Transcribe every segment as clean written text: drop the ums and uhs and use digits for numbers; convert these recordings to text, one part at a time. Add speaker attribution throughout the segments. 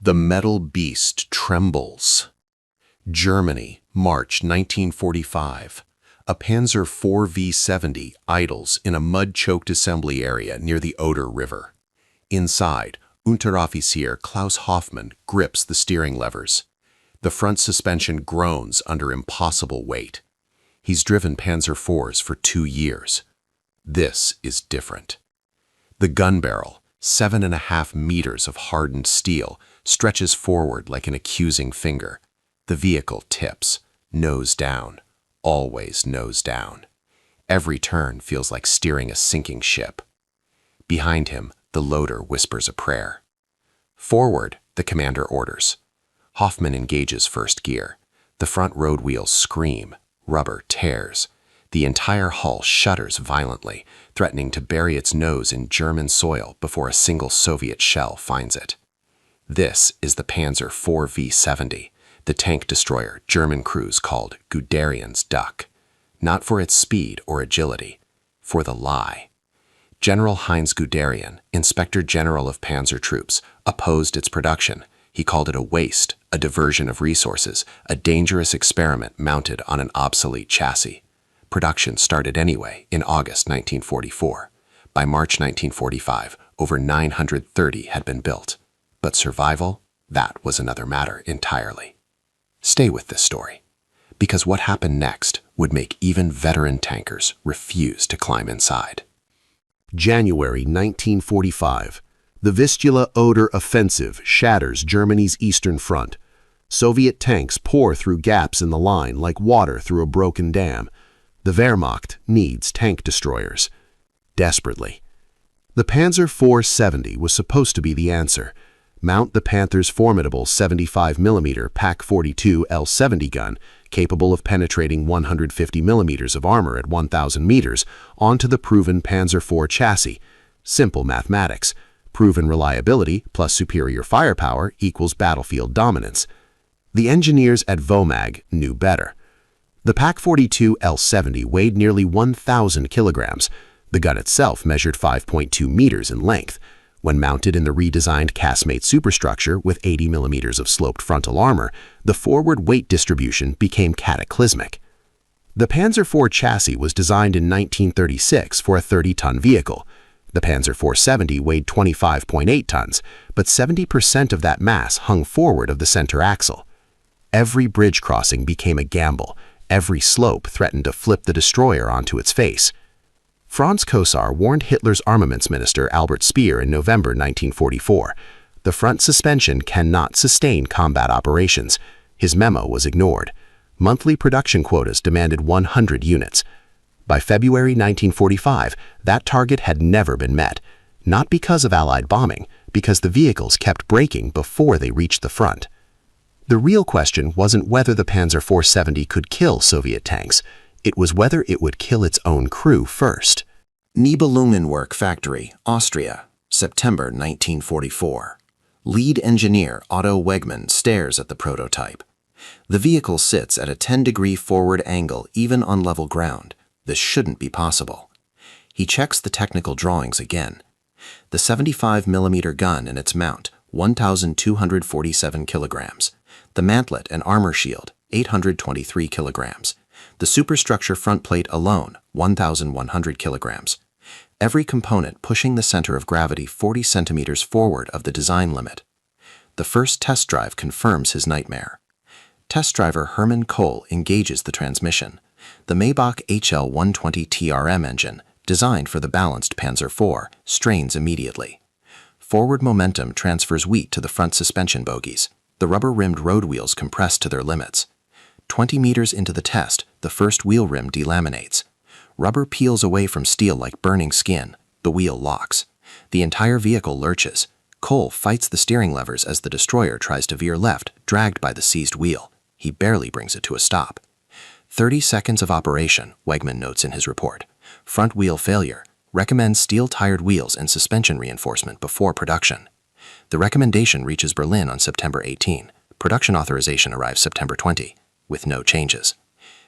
Speaker 1: The metal beast trembles. Germany, March 1945. A Panzer IV V-70 idles in a mud-choked assembly area near the Oder River. Inside, Unteroffizier Klaus Hoffmann grips the steering levers. The front suspension groans under impossible weight. He's driven Panzer IVs for 2 years. This is different. The gun barrel, 7.5 meters of hardened steel, stretches forward like an accusing finger. The vehicle tips, nose down, always nose down. Every turn feels like steering a sinking ship. Behind him, the loader whispers a prayer. Forward, the commander orders. Hoffmann engages first gear. The front road wheels scream, rubber tears. The entire hull shudders violently, threatening to bury its nose in German soil before a single Soviet shell finds it. This is the Panzer IV V-70, the tank destroyer German crews called Guderian's Duck, not for its speed or agility, for the lie. General Heinz Guderian, Inspector General of Panzer Troops, opposed its production. He called it a waste, a diversion of resources, a dangerous experiment mounted on an obsolete chassis. Production started anyway in August 1944. By March 1945, over 930 had been built. But survival, that was another matter entirely. Stay with this story, because what happened next would make even veteran tankers refuse to climb inside.
Speaker 2: January 1945. The Vistula-Oder offensive shatters Germany's eastern front. Soviet tanks pour through gaps in the line like water through a broken dam. The Wehrmacht needs tank destroyers. Desperately. The Panzer IV-70 was supposed to be the answer. Mount the Panther's formidable 75mm PaK-42 L-70 gun, capable of penetrating 150mm of armor at 1,000 meters, onto the proven Panzer IV chassis. Simple mathematics. Proven reliability plus superior firepower equals battlefield dominance. The engineers at WMAG knew better. The PaK-42 L-70 weighed nearly 1,000 kilograms. The gun itself measured 5.2 meters in length. When mounted in the redesigned casemate superstructure with 80 millimeters of sloped frontal armor, the forward weight distribution became cataclysmic. The Panzer IV chassis was designed in 1936 for a 30-ton vehicle. The Panzer IV-70 weighed 25.8 tons, but 70% of that mass hung forward of the center axle. Every bridge crossing became a gamble. Every slope threatened to flip the destroyer onto its face. Franz Kosar warned Hitler's armaments minister Albert Speer in November 1944. The front suspension cannot sustain combat operations. His memo was ignored. Monthly production quotas demanded 100 units. By February 1945, that target had never been met. Not because of Allied bombing, because the vehicles kept breaking before they reached the front. The real question wasn't whether the Panzer IV-70 could kill Soviet tanks. It was whether it would kill its own crew first.
Speaker 3: Nibelungenwerk Factory, Austria, September 1944. Lead engineer Otto Wegmann stares at the prototype. The vehicle sits at a 10-degree forward angle even on level ground. This shouldn't be possible. He checks the technical drawings again. The 75mm gun and its mount, 1,247 kilograms. The mantlet and armor shield, 823 kilograms. The superstructure front plate alone, 1,100 kilograms. Every component pushing the center of gravity 40 centimeters forward of the design limit. The first test drive confirms his nightmare. Test driver Hermann Kohl engages the transmission. The Maybach HL-120 TRM engine, designed for the balanced Panzer IV, strains immediately. Forward momentum transfers weight to the front suspension bogies. The rubber-rimmed road wheels compress to their limits. 20 meters into the test, the first wheel rim delaminates. Rubber peels away from steel like burning skin. The wheel locks. The entire vehicle lurches. Kohl fights the steering levers as the destroyer tries to veer left, dragged by the seized wheel. He barely brings it to a stop. 30 seconds of operation, Wegmann notes in his report. Front wheel failure. Recommends steel-tired wheels and suspension reinforcement before production. The recommendation reaches Berlin on September 18. Production authorization arrives September 20, with no changes.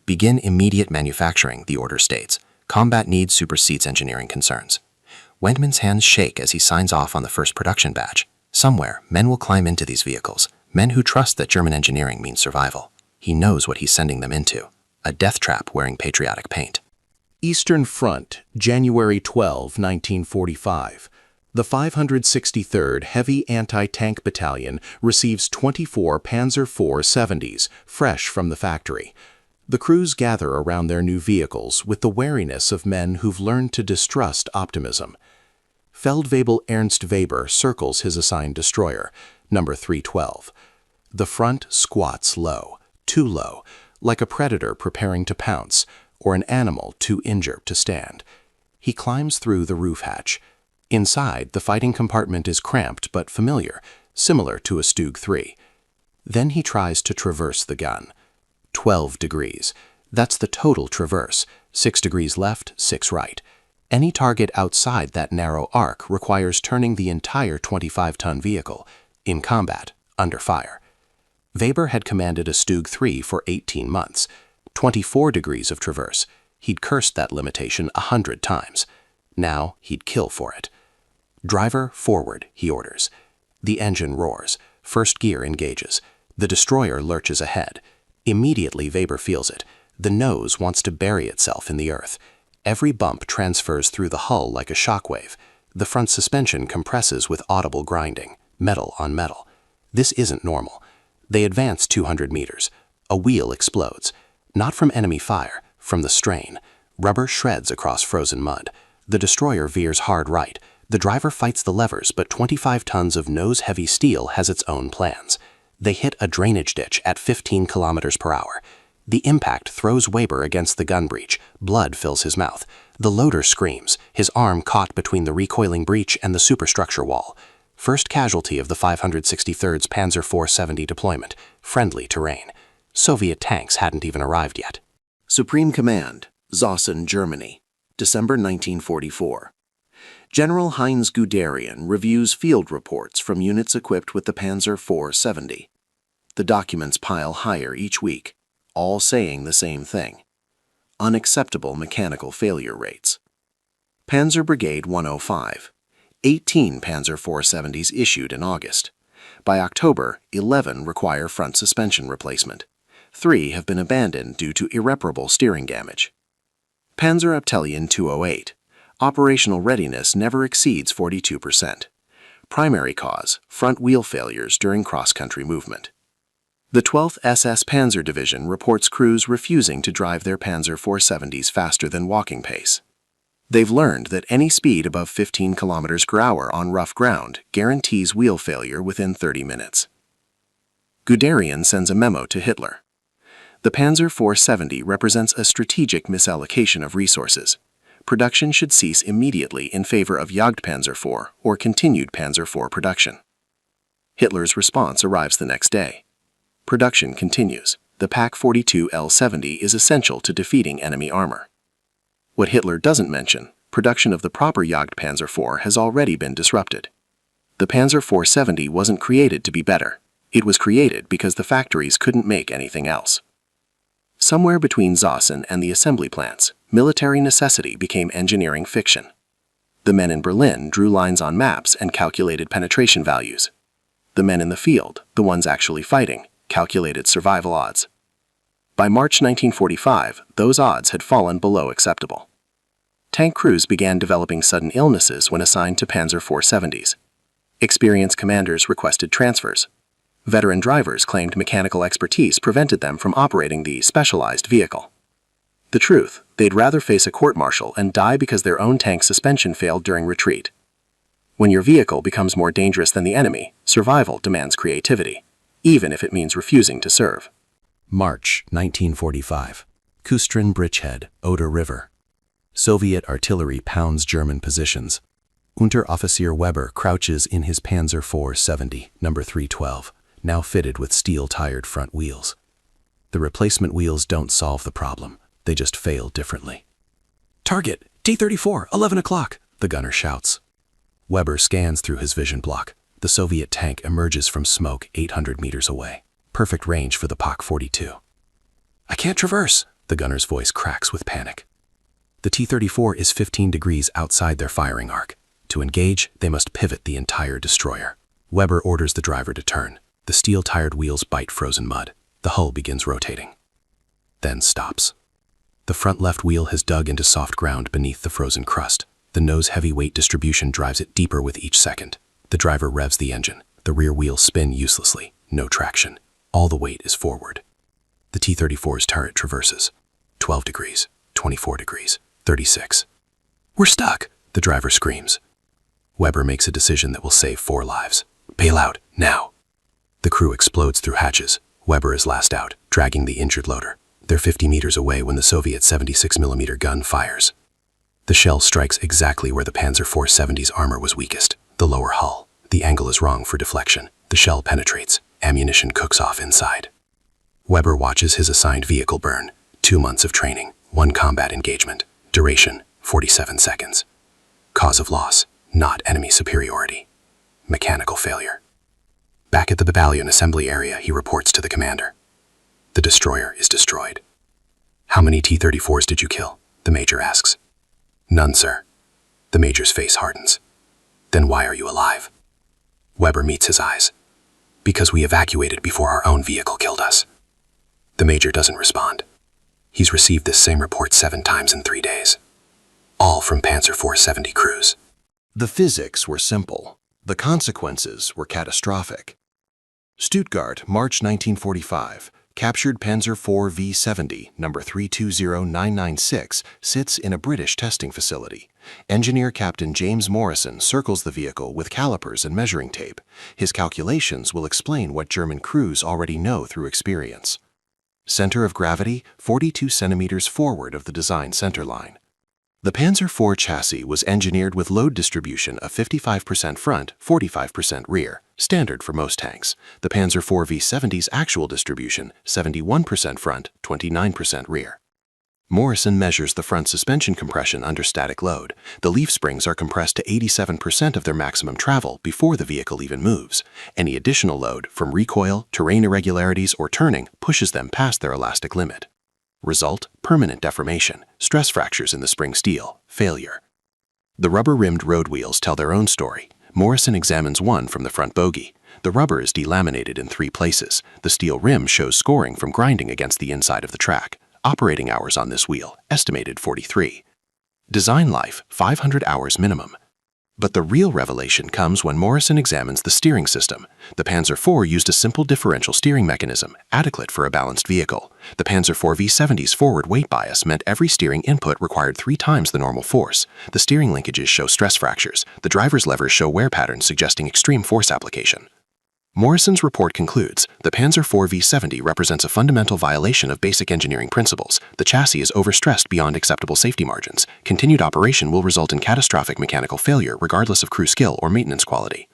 Speaker 3: Begin immediate manufacturing, the order states. Combat needs supersedes engineering concerns. Wegmann's hands shake as he signs off on the first production batch. Somewhere, men will climb into these vehicles, men who trust that German engineering means survival. He knows what he's sending them into, a death trap wearing patriotic paint.
Speaker 1: Eastern Front, January 12, 1945. The 563rd Heavy Anti-Tank Battalion receives 24 Panzer IV 70s, fresh from the factory. The crews gather around their new vehicles with the wariness of men who've learned to distrust optimism. Feldwebel Ernst Weber circles his assigned destroyer, number 312. The front squats low, too low, like a predator preparing to pounce, or an animal too injured to stand. He climbs through the roof hatch. Inside, the fighting compartment is cramped but familiar, similar to a Stug 3. Then he tries to traverse the gun. 12 degrees. That's the total traverse, 6 degrees left, 6 right. Any target outside that narrow arc requires turning the entire 25-ton vehicle, in combat, under fire. Weber had commanded a Stug 3 for 18 months, 24 degrees of traverse. He'd cursed that limitation 100 times. Now he'd kill for it. Driver, forward, he orders. The engine roars. First gear engages. The destroyer lurches ahead. Immediately Weber feels it. The nose wants to bury itself in the earth. Every bump transfers through the hull like a shockwave. The front suspension compresses with audible grinding, metal on metal. This isn't normal. They advance 200 meters. A wheel explodes. Not from enemy fire, from the strain. Rubber shreds across frozen mud. The destroyer veers hard right. The driver fights the levers, but 25 tons of nose-heavy steel has its own plans. They hit a drainage ditch at 15 kilometers per hour. The impact throws Weber against the gun breech. Blood fills his mouth. The loader screams, his arm caught between the recoiling breech and the superstructure wall. First casualty of the 563rd's Panzer IV 70 deployment. Friendly terrain. Soviet tanks hadn't even arrived yet.
Speaker 2: Supreme Command, Zossen, Germany, December 1944. General Heinz Guderian reviews field reports from units equipped with the Panzer IV 70. The documents pile higher each week, all saying the same thing: unacceptable mechanical failure rates. Panzer Brigade 105. 18 Panzer IV 70s issued in August. By October, 11 require front suspension replacement. 3 have been abandoned due to irreparable steering damage. Panzer Battalion 208. Operational readiness never exceeds 42%. Primary cause: front wheel failures during cross-country movement. The 12th SS Panzer Division reports crews refusing to drive their Panzer IV 70s faster than walking pace. They've learned that any speed above 15 kilometers per hour on rough ground guarantees wheel failure within 30 minutes. Guderian sends a memo to Hitler. The Panzer IV 70 represents a strategic misallocation of resources. Production should cease immediately in favor of Jagdpanzer IV or continued Panzer IV production. Hitler's response arrives the next day. Production continues. The Pak 42 L-70 is essential to defeating enemy armor. What Hitler doesn't mention, production of the proper Jagdpanzer IV has already been disrupted. The Panzer IV 70 wasn't created to be better. It was created because the factories couldn't make anything else. Somewhere between Zossen and the assembly plants, military necessity became engineering fiction. The men in Berlin drew lines on maps and calculated penetration values. The men in the field, the ones actually fighting, calculated survival odds. By March 1945, those odds had fallen below acceptable. Tank crews began developing sudden illnesses when assigned to Panzer IV 70s. Experienced commanders requested transfers. Veteran drivers claimed mechanical expertise prevented them from operating the specialized vehicle. The truth, they'd rather face a court-martial and die because their own tank suspension failed during retreat. When your vehicle becomes more dangerous than the enemy, survival demands creativity, even if it means refusing to serve.
Speaker 1: March 1945. Kustrin Bridgehead, Oder River. Soviet artillery pounds German positions. Unteroffizier Weber crouches in his Panzer IV 70, number 312, now fitted with steel-tired front wheels. The replacement wheels don't solve the problem. They just fail differently. "Target, T-34, 11 o'clock, the gunner shouts. Weber scans through his vision block. The Soviet tank emerges from smoke 800 meters away. Perfect range for the Pak 42. "I can't traverse," the gunner's voice cracks with panic. The T-34 is 15 degrees outside their firing arc. To engage, they must pivot the entire destroyer.
Speaker 2: Weber orders the driver to turn. The steel-tired wheels bite frozen mud. The hull begins rotating. Then stops. The front left wheel has dug into soft ground beneath the frozen crust. The nose-heavy weight distribution drives it deeper with each second. The driver revs the engine. The rear wheels spin uselessly. No traction. All the weight is forward. The T-34's turret traverses. 12 degrees, 24 degrees, 36. "We're stuck," the driver screams. Weber makes a decision that will save 4 lives. "Bail out, now." The crew explodes through hatches. Weber is last out, dragging the injured loader. They're 50 meters away when the Soviet 76mm gun fires. The shell strikes exactly where the Panzer IV-70's armor was weakest, the lower hull. The angle is wrong for deflection. The shell penetrates. Ammunition cooks off inside. Weber watches his assigned vehicle burn. 2 months of training, 1 combat engagement. Duration, 47 seconds. Cause of loss, not enemy superiority. Mechanical failure. Back at the battalion assembly area, he reports to the commander. The destroyer is destroyed. "How many T-34s did you kill?" the major asks. "None, sir." The major's face hardens. "Then why are you alive?" Weber meets his eyes. "Because we evacuated before our own vehicle killed us." The major doesn't respond. He's received this same report 7 times in 3 days. All from Panzer IV-70 crews.
Speaker 3: The physics were simple. The consequences were catastrophic. Stuttgart, March 1945. Captured Panzer IV V-70, number 320996, sits in a British testing facility. Engineer Captain James Morrison circles the vehicle with calipers and measuring tape. His calculations will explain what German crews already know through experience. Center of gravity, 42 centimeters forward of the design center line. The Panzer IV chassis was engineered with load distribution of 55% front, 45% rear, standard for most tanks. The Panzer IV V-70's actual distribution, 71% front, 29% rear. Morrison measures the front suspension compression under static load. The leaf springs are compressed to 87% of their maximum travel before the vehicle even moves. Any additional load, from recoil, terrain irregularities, or turning, pushes them past their elastic limit. Result: permanent deformation, stress fractures in the spring steel, failure. The rubber-rimmed road wheels tell their own story. Morrison examines one from the front bogie. The rubber is delaminated in 3 places. The steel rim shows scoring from grinding against the inside of the track. Operating hours on this wheel, estimated 43. Design life, 500 hours minimum. But the real revelation comes when Morrison examines the steering system. The Panzer IV used a simple differential steering mechanism, adequate for a balanced vehicle. The Panzer IV V-70's forward weight bias meant every steering input required 3 times the normal force. The steering linkages show stress fractures. The driver's levers show wear patterns suggesting extreme force application. Morrison's report concludes, the Panzer IV V-70 represents a fundamental violation of basic engineering principles. The chassis is overstressed beyond acceptable safety margins. Continued operation will result in catastrophic mechanical failure regardless of crew skill or maintenance quality.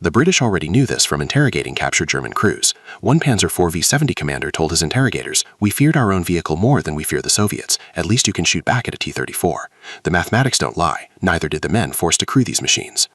Speaker 3: The British already knew this from interrogating captured German crews. One Panzer IV V-70 commander told his interrogators, "We feared our own vehicle more than we fear the Soviets. At least you can shoot back at a T-34. The mathematics don't lie, neither did the men forced to crew these machines."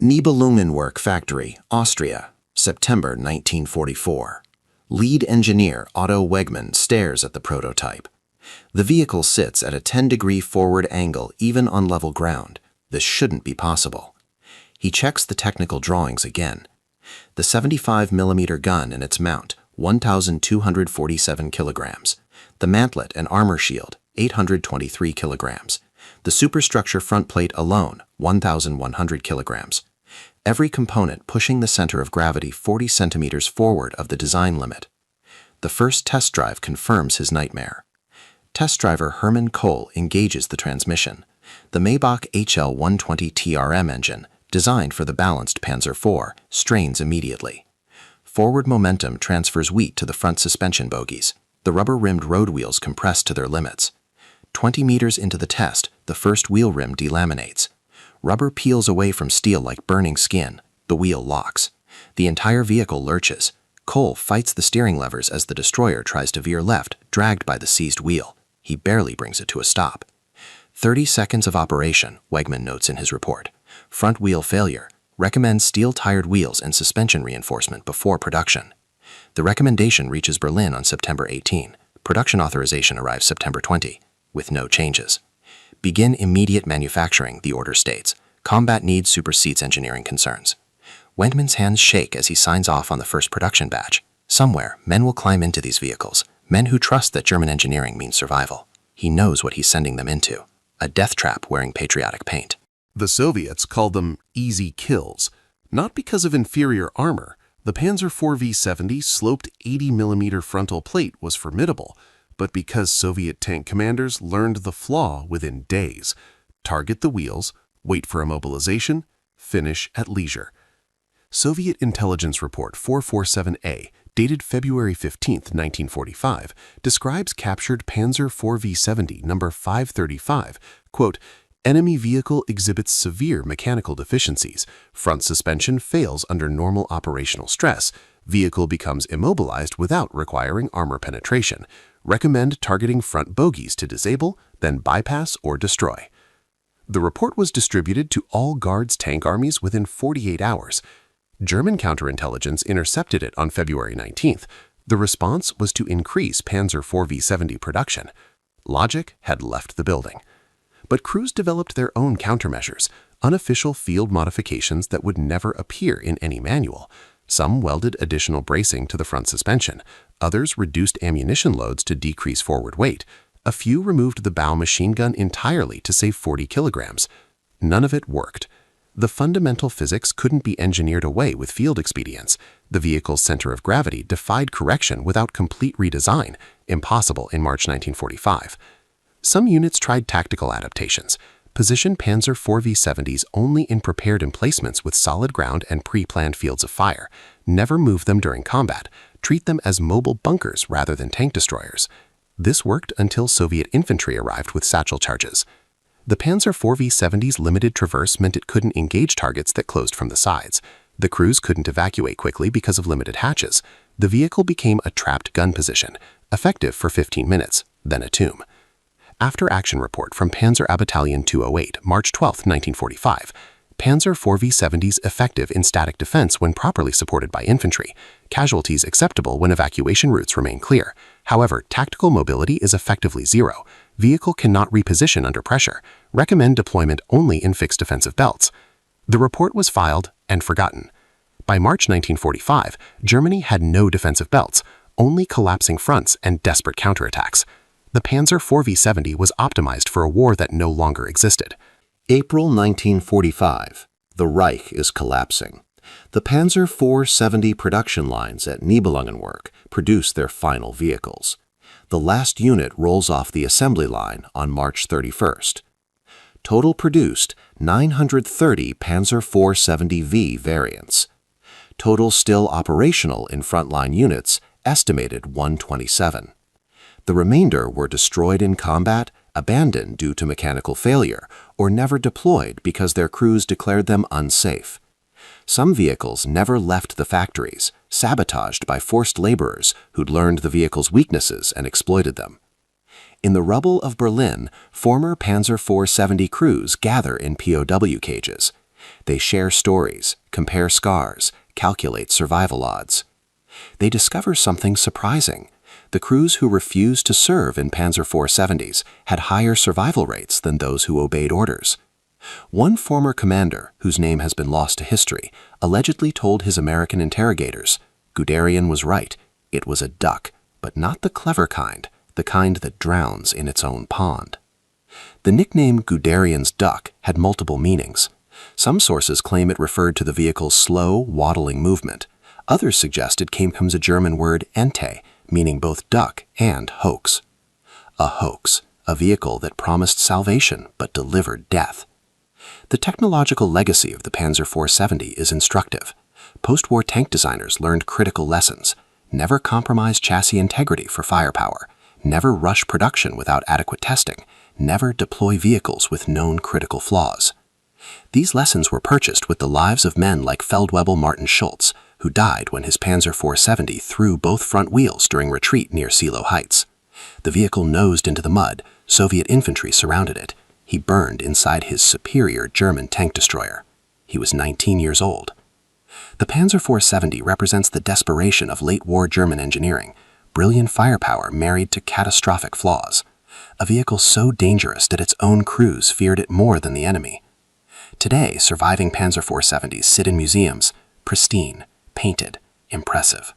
Speaker 3: Nibelungenwerk Factory, Austria. September 1944. Lead engineer Otto Wegmann stares at the prototype. The vehicle sits at a 10-degree forward angle even on level ground. This shouldn't be possible. He checks the technical drawings again. The 75mm gun and its mount, 1,247 kilograms. The mantlet and armor shield, 823 kilograms. The superstructure front plate alone, 1,100 kilograms. Every component pushing the center of gravity 40 centimeters forward of the design limit. The first test drive confirms his nightmare. Test driver Hermann Kohl engages the transmission. The Maybach HL-120 TRM engine, designed for the balanced Panzer IV, strains immediately. Forward momentum transfers weight to the front suspension bogies. The rubber-rimmed road wheels compress to their limits. 20 meters into the test, the first wheel rim delaminates. Rubber peels away from steel like burning skin. The wheel locks. The entire vehicle lurches. Kohl fights the steering levers as the destroyer tries to veer left, dragged by the seized wheel. He barely brings it to a stop. 30 seconds of operation, Wegmann notes in his report. Front wheel failure. Recommends steel-tired wheels and suspension reinforcement before production. The recommendation reaches Berlin on September 18. Production authorization arrives September 20, with no changes. Begin immediate manufacturing, the order states. Combat needs supersedes engineering concerns. Wegman's hands shake as he signs off on the first production batch. Somewhere, men will climb into these vehicles, men who trust that German engineering means survival. He knows what he's sending them into, a death trap wearing patriotic paint.
Speaker 2: The Soviets called them easy kills, not because of inferior armor. The Panzer IV V-70's sloped 80mm frontal plate was formidable, but because Soviet tank commanders learned the flaw within days. Target the wheels, wait for immobilization, finish at leisure. Soviet Intelligence Report 447A, dated February 15, 1945, describes captured Panzer IV V-70 number 535, quote, "Enemy vehicle exhibits severe mechanical deficiencies. Front suspension fails under normal operational stress. Vehicle becomes immobilized without requiring armor penetration. Recommend targeting front bogies to disable, then bypass or destroy." The report was distributed to all Guards tank armies within 48 hours. German counterintelligence intercepted it on February 19th. The response was to increase Panzer IV V-70 production. Logic had left the building. But crews developed their own countermeasures, unofficial field modifications that would never appear in any manual. Some welded additional bracing to the front suspension. Others reduced ammunition loads to decrease forward weight. A few removed the bow machine gun entirely to save 40 kilograms. None of it worked. The fundamental physics couldn't be engineered away with field expedients. The vehicle's center of gravity defied correction without complete redesign, impossible in March 1945. Some units tried tactical adaptations. Position Panzer IV V-70s only in prepared emplacements with solid ground and pre-planned fields of fire. Never move them during combat. Treat them as mobile bunkers rather than tank destroyers. This worked until Soviet infantry arrived with satchel charges. The Panzer IV V-70's limited traverse meant it couldn't engage targets that closed from the sides. The crews couldn't evacuate quickly because of limited hatches. The vehicle became a trapped gun position, effective for 15 minutes, then a tomb. After-action report from Panzer A Battalion 208, March 12, 1945. Panzer IV V-70's effective in static defense when properly supported by infantry. Casualties acceptable when evacuation routes remain clear. However, tactical mobility is effectively zero. Vehicle cannot reposition under pressure. Recommend deployment only in fixed defensive belts. The report was filed and forgotten. By March 1945, Germany had no defensive belts, only collapsing fronts and desperate counterattacks. The Panzer IV V-70 was optimized for a war that no longer existed.
Speaker 3: April 1945. The Reich is collapsing. The Panzer IV-70 production lines at Nibelungenwerk produce their final vehicles. The last unit rolls off the assembly line on March 31st. Total produced 930 Panzer IV-70V variants. Total still operational in frontline units estimated 127. The remainder were destroyed in combat, abandoned due to mechanical failure, or never deployed because their crews declared them unsafe. Some vehicles never left the factories, sabotaged by forced laborers who'd learned the vehicle's weaknesses and exploited them. In the rubble of Berlin, former Panzer IV-70 crews gather in POW cages. They share stories, compare scars, calculate survival odds. They discover something surprising. The crews who refused to serve in Panzer IV-70s had higher survival rates than those who obeyed orders. One former commander, whose name has been lost to history, allegedly told his American interrogators, "Guderian was right. It was a duck, but not the clever kind, the kind that drowns in its own pond." The nickname Guderian's duck had multiple meanings. Some sources claim it referred to the vehicle's slow, waddling movement. Others suggest it came from the German word Ente, meaning both duck and hoax. A hoax, a vehicle that promised salvation but delivered death. The technological legacy of the Panzer IV-70 is instructive. Post-war tank designers learned critical lessons. Never compromise chassis integrity for firepower. Never rush production without adequate testing. Never deploy vehicles with known critical flaws. These lessons were purchased with the lives of men like Feldwebel Martin Schulz, who died when his Panzer IV-70 threw both front wheels during retreat near Seelow Heights. The vehicle nosed into the mud. Soviet infantry surrounded it. He burned inside his superior German tank destroyer. He was 19 years old. The Panzer IV-70 represents the desperation of late-war German engineering, brilliant firepower married to catastrophic flaws. A vehicle so dangerous that its own crews feared it more than the enemy. Today, surviving Panzer IV-70s sit in museums,
Speaker 4: pristine, painted, impressive.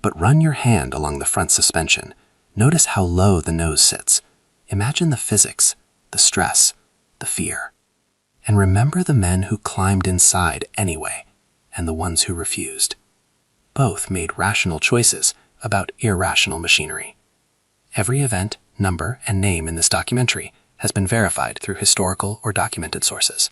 Speaker 4: But run your hand along the front suspension. Notice how low the nose sits. Imagine the physics, the stress, the fear. And remember the men who climbed inside anyway, and the ones who refused. Both made rational choices about irrational machinery. Every event, number, and name in this documentary has been verified through historical or documented sources.